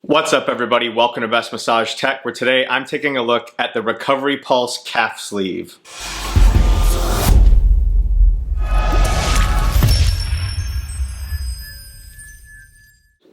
What's up, everybody? Welcome to Best Massage Tech, where today I'm taking a look at the RecoveryPulse calf sleeve.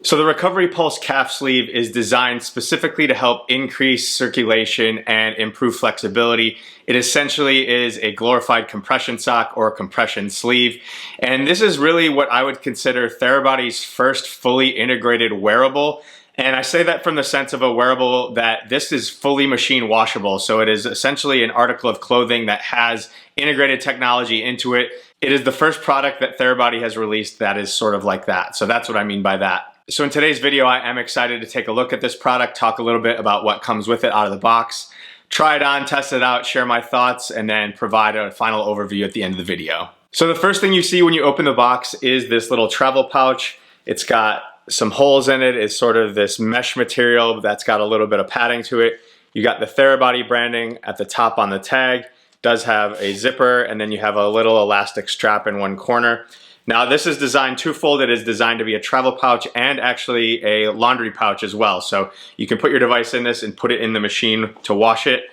So the RecoveryPulse calf sleeve is designed specifically to help increase circulation and improve flexibility. It essentially is a glorified compression sock or a compression sleeve. And this is really what I would consider Therabody's first fully integrated wearable. And I say that from the sense of a wearable that this is fully machine washable. So it is essentially an article of clothing that has integrated technology into it. It is the first product that Therabody has released that is sort of like that. So that's what I mean by that. So in today's video, I am excited to take a look at this product, talk a little bit about what comes with it out of the box, try it on, test it out, share my thoughts, and then provide a final overview at the end of the video. So the first thing you see when you open the box is this little travel pouch. It's got some holes in it. It's sort of this mesh material that's got a little bit of padding to it. You got the Therabody branding at the top on the tag. It does have a zipper, and then you have a little elastic strap in one corner. Now this is designed twofold. It is designed to be a travel pouch and actually a laundry pouch as well. So you can put your device in this and put it in the machine to wash it.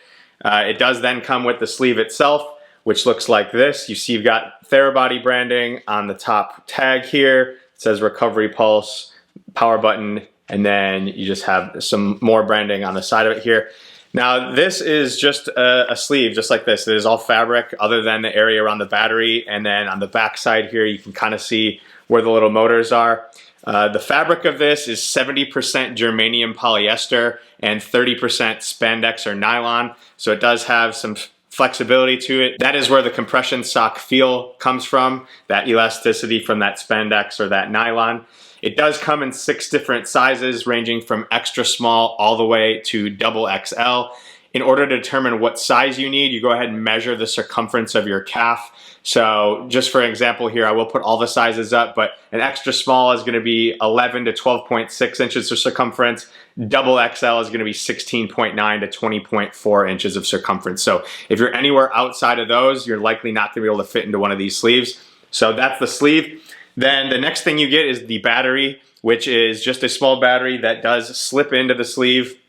It does then come with the sleeve itself, which looks like this. You see you've got Therabody branding on the top tag here. It says RecoveryPulse, power button, and then you just have some more branding on the side of it here. Now this is just a sleeve just like this. It is all fabric other than the area around the battery, and then on the back side here you can kind of see where the little motors are. The fabric of this is 70% germanium polyester and 30% spandex or nylon, so it does have some flexibility to it. That is where the compression sock feel comes from, that elasticity from that spandex or that nylon. It does come in 6 different sizes, ranging from extra small all the way to double XL. In order to determine what size you need, you go ahead and measure the circumference of your calf. So just for example here, I will put all the sizes up, but an extra small is going to be 11 to 12.6 inches of circumference. Double XL is going to be 16.9 to 20.4 inches of circumference. So if you're anywhere outside of those, you're likely not going to be able to fit into one of these sleeves. So that's the sleeve. Then the next thing you get is the battery, which is just a small battery that does slip into the sleeve.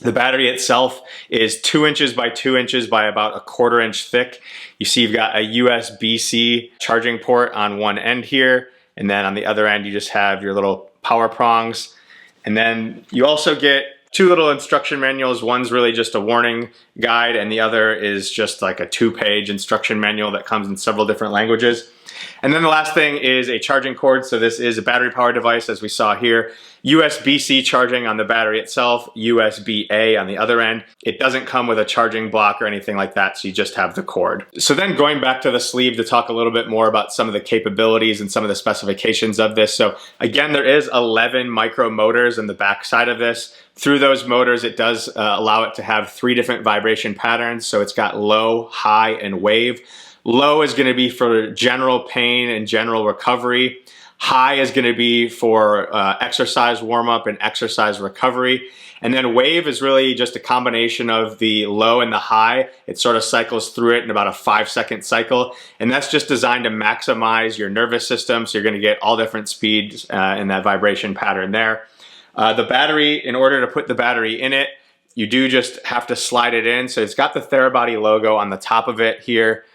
The battery itself is 2 inches by 2 inches by about 1/4 inch thick. You see you've got a USB-C charging port on one end here, and then on the other end you just have your little power prongs. And then you also get 2 little instruction manuals. One's really just a warning guide, and the other is just like a 2-page instruction manual that comes in several different languages. And then the last thing is a charging cord. So this is a battery powered device, as we saw here. USB-C charging on the battery itself, USB-A on the other end. It doesn't come with a charging block or anything like that, so you just have the cord. So then going back to the sleeve to talk a little bit more about some of the capabilities and some of the specifications of this. So again, there is 11 micro motors in the back side of this. Through those motors, it does allow it to have 3 different vibration patterns. So it's got low, high, and wave. Low is going to be for general pain and general recovery. High is going to be for exercise warm-up and exercise recovery. And then wave is really just a combination of the low and the high. It sort of cycles through it in about a 5-second cycle. And that's just designed to maximize your nervous system. So you're going to get all different speeds in that vibration pattern there. The battery, in order to put the battery in it, you do just have to slide it in. So it's got the Therabody logo on the top of it here.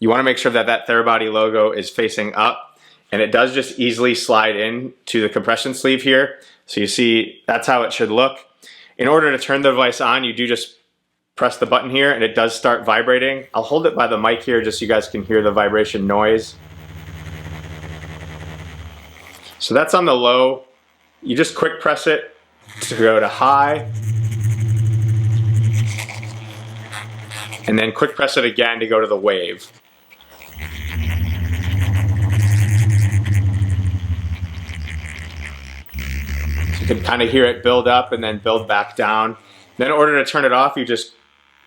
You want to make sure that that Therabody logo is facing up, and it does just easily slide in to the compression sleeve here. So you see that's how it should look. In order to turn the device on, you do just press the button here and it does start vibrating. I'll hold it by the mic here just so you guys can hear the vibration noise. So that's on the low. You just quick press it to go to high, and then quick press it again to go to the wave. You can kind of hear it build up and then build back down. Then in order to turn it off, you just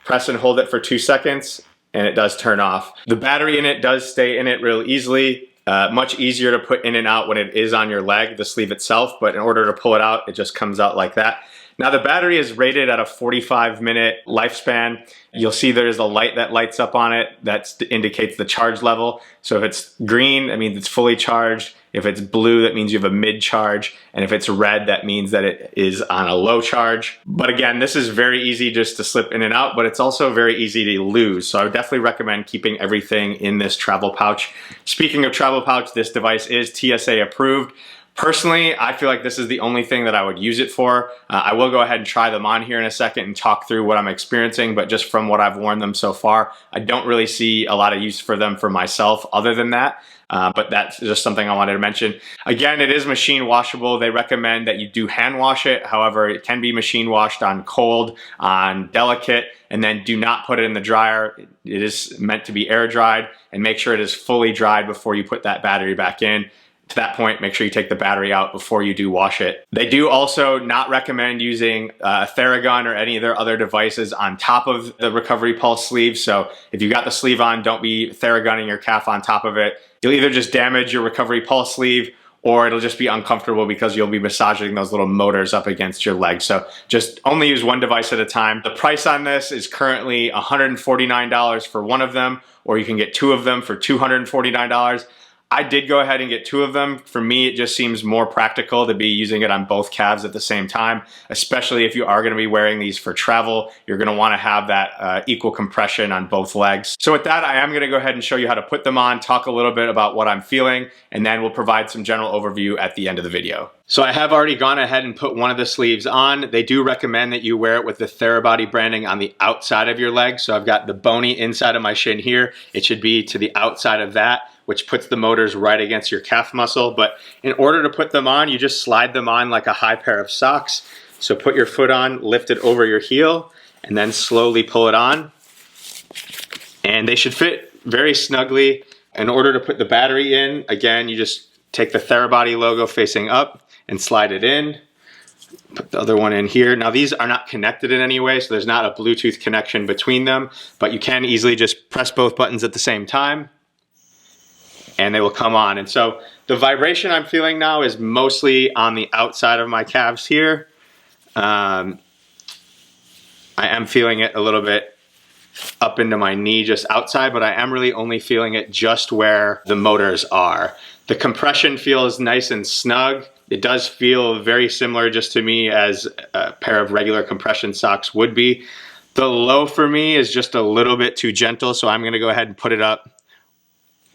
press and hold it for 2 seconds and it does turn off. The battery in it does stay in it real easily. Much easier to put in and out when it is on your leg, the sleeve itself, but in order to pull it out, it just comes out like that. Now the battery is rated at a 45-minute lifespan. You'll see there's a light that lights up on it that indicates the charge level. So if it's green, that means it's fully charged. If it's blue, that means you have a mid charge. And if it's red, that means that it is on a low charge. But again, this is very easy just to slip in and out, but it's also very easy to lose. So I would definitely recommend keeping everything in this travel pouch. Speaking of travel pouch, this device is TSA approved. Personally, I feel like this is the only thing that I would use it for. I will go ahead and try them on here in a second and talk through what I'm experiencing, but just from what I've worn them so far, I don't really see a lot of use for them for myself other than that. But that's just something I wanted to mention. Again, it is machine washable. They recommend that you do hand wash it. However, it can be machine washed on cold, on delicate, and then do not put it in the dryer. It is meant to be air dried, and make sure it is fully dried before you put that battery back in. To that point, make sure you take the battery out before you do wash it. They do also not recommend using Theragun or any of their other devices on top of the RecoveryPulse sleeve. So if you got the sleeve on, don't be Theragunning your calf on top of it. You'll either just damage your RecoveryPulse sleeve, or it'll just be uncomfortable because you'll be massaging those little motors up against your leg. So just only use one device at a time. The price on this is currently $149 for one of them, or you can get two of them for $249. I did go ahead and get two of them. For me, it just seems more practical to be using it on both calves at the same time, especially if you are going to be wearing these for travel. You're going to want to have that equal compression on both legs. So with that, I am going to go ahead and show you how to put them on, talk a little bit about what I'm feeling, and then we'll provide some general overview at the end of the video. So I have already gone ahead and put one of the sleeves on. They do recommend that you wear it with the Therabody branding on the outside of your leg. So I've got the bony inside of my shin here. It should be to the outside of that, which puts the motors right against your calf muscle. But in order to put them on, you just slide them on like a high pair of socks. So put your foot on, lift it over your heel, and then slowly pull it on. And they should fit very snugly. In order to put the battery in, again, you just take the Therabody logo facing up and slide it in. Put the other one in here. Now these are not connected in any way, so there's not a Bluetooth connection between them, but you can easily just press both buttons at the same time and they will come on. And so the vibration I'm feeling now is mostly on the outside of my calves here. I am feeling it a little bit up into my knee just outside, but I am really only feeling it just where the motors are. The compression feels nice and snug. It does feel very similar just to me as a pair of regular compression socks would be. The low for me is just a little bit too gentle, so I'm gonna go ahead and put it up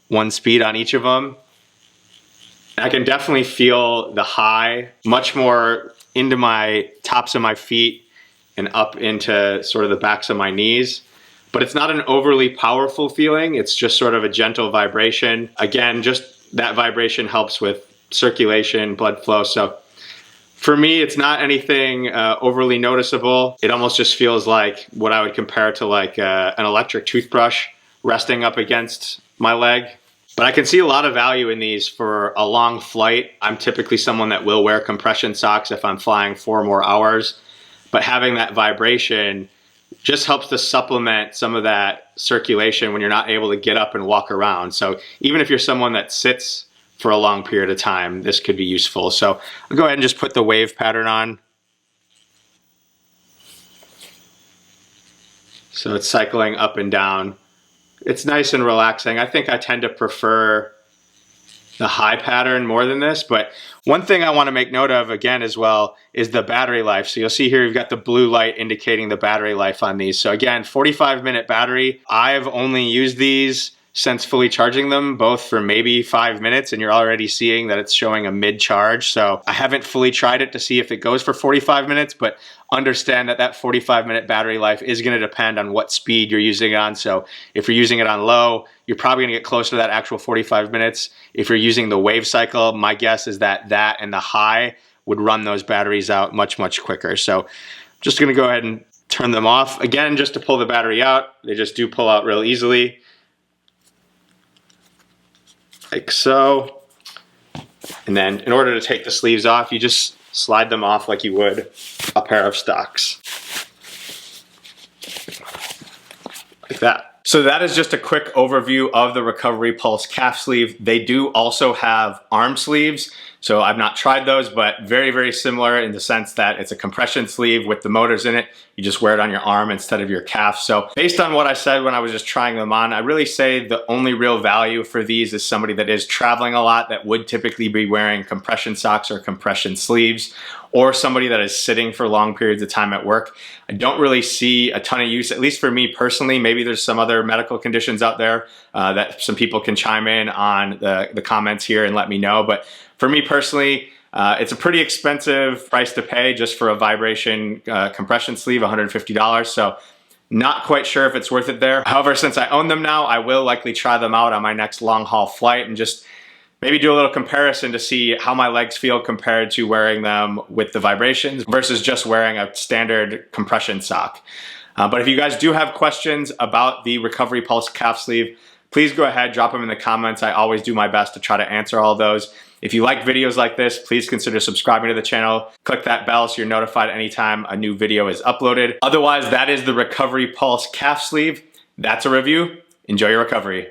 one speed on each of them. I can definitely feel the high much more into my tops of my feet and up into sort of the backs of my knees. But it's not an overly powerful feeling. It's just sort of a gentle vibration. Again, just that vibration helps with circulation, blood flow. So for me, it's not anything overly noticeable. It almost just feels like what I would compare to like an electric toothbrush resting up against my leg. But I can see a lot of value in these for a long flight. I'm typically someone that will wear compression socks if I'm flying 4 more hours. But having that vibration just helps to supplement some of that circulation when you're not able to get up and walk around. So even if you're someone that sits for a long period of time, this could be useful. So I'll go ahead and just put the wave pattern on. So it's cycling up and down. It's nice and relaxing. I think I tend to prefer the high pattern more than this, but one thing I want to make note of again as well is the battery life. So you'll see here you've got the blue light indicating the battery life on these. So again, 45-minute battery. I've only used these since fully charging them, both for maybe 5 minutes, and you're already seeing that it's showing a mid charge. So I haven't fully tried it to see if it goes for 45 minutes, but understand that that 45-minute battery life is going to depend on what speed you're using it on. So if you're using it on low, you're probably going to get closer to that actual 45 minutes. If you're using the wave cycle, my guess is that that and the high would run those batteries out much, much quicker. So I'm just going to go ahead and turn them off. Again, just to pull the battery out, they just do pull out real easily. Like so. And then in order to take the sleeves off, you just slide them off like you would a pair of stocks. Like that. So that is just a quick overview of the RecoveryPulse calf sleeve. They do also have arm sleeves. So I've not tried those, but very, very similar in the sense that it's a compression sleeve with the motors in it. You just wear it on your arm instead of your calf. So based on what I said when I was just trying them on, I really say the only real value for these is somebody that is traveling a lot that would typically be wearing compression socks or compression sleeves, or somebody that is sitting for long periods of time at work. I don't really see a ton of use, at least for me personally. Maybe there's some other medical conditions out there that some people can chime in on the comments here and let me know. But for me personally, it's a pretty expensive price to pay just for a vibration compression sleeve, $150. So not quite sure if it's worth it there. However, since I own them now, I will likely try them out on my next long haul flight and just maybe do a little comparison to see how my legs feel compared to wearing them with the vibrations versus just wearing a standard compression sock. But if you guys do have questions about the RecoveryPulse calf sleeve, please go ahead, drop them in the comments. I always do my best to try to answer all those. If you like videos like this, please consider subscribing to the channel. Click that bell so you're notified anytime a new video is uploaded. Otherwise, that is the RecoveryPulse calf sleeve. That's a review. Enjoy your recovery.